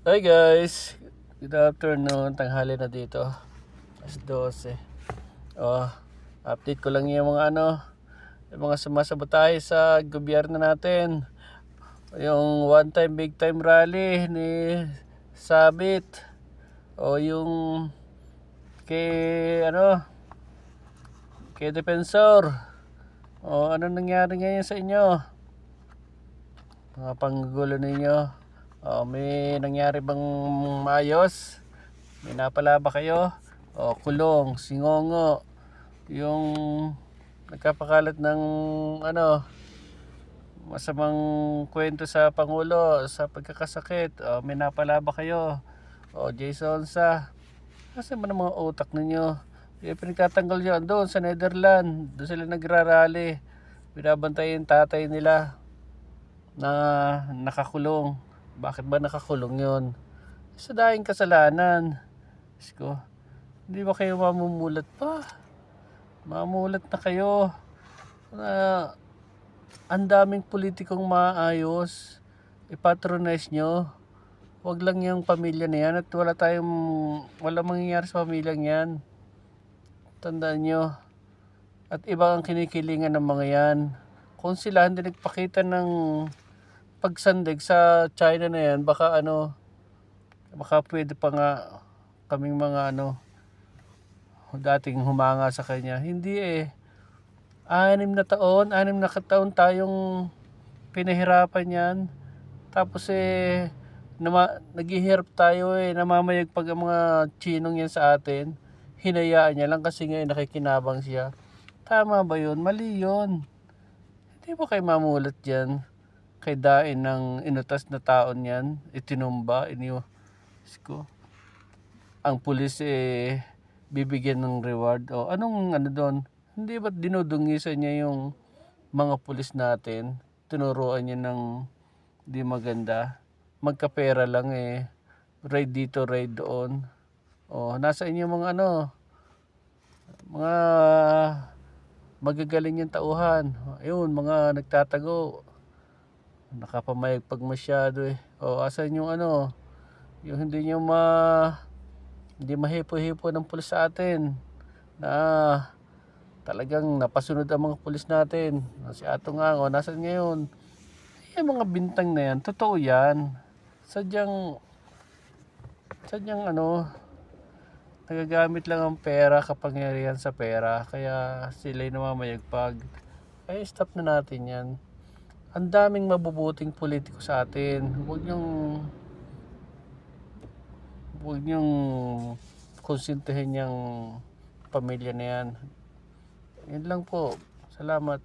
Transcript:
Hi guys, good afternoon, tanghali na dito, alas 12. Oh, update ko lang yung mga yung mga sumasabotahe sa gobyerno natin. Yung one time big time rally ni Sabit o yung kay kay Defensor. O ano nangyari ngayon sa inyo? Mga panggulo ninyo. O may nangyari bang maayos? May napala ba kayo? O kulong, singongo, yung nagkapakalat ng masamang kwento sa Pangulo sa pagkakasakit. O may napala ba kayo? O Jason sa kasi man ang mga utak ninyo. Yung pinagtatanggol nyo doon sa Netherlands. Doon sila nagrarally. Binabantay yung tatay nila na nakakulong. Bakit ba nakakulong yon? Sa daing kasalanan. Diyos ko, hindi ba kayo mamumulat pa? Mamulat na kayo. Na ang daming politikong maayos. Ipatronize nyo. Huwag lang yung pamilya na yan at wala mangyayari sa pamilyang yan. Tandaan nyo. At iba ang kinikilingan ng mga yan. Kung sila hindi nagpakita ng pagsandig sa China na yan, baka pwede pa nga kaming mga dating humanga sa kanya. Hindi eh. 6 na taon tayong pinahirapan yan. Tapos naghihirap tayo namamayagpag ang mga Chinong yan sa atin. Hinayaan niya lang kasi ngayon nakikinabang siya. Tama ba yun? Mali yun. Hindi ba kayo mamulat dyan? Kay dain ng inutas na taon yan, itinumba, ko. Ang pulis bibigyan ng reward. O anong doon? Hindi ba't dinudungisan niya yung mga pulis natin? Tinuruan niya ng di maganda. Magkapera lang raid dito, raid doon. O nasa inyo mga mga magagaling yung tauhan. Ayun, mga nagtatago. Nakapamayagpag masyado eh. O asan yung yung hindi mahipo-hipo ng pulis sa atin na talagang napasunod ang mga pulis natin. Si Ato nga, nasan ngayon? Yung mga bintang na yan, totoo yan. Sadyang, sadyang nagagamit lang ang pera, kapangyarihan sa pera. Kaya sila'y namamayagpag. Kaya stop na natin yan. Ang daming mabubuting politiko sa atin. Huwag niyong konsintihin yung pamilya na yan. Yun lang po. Salamat.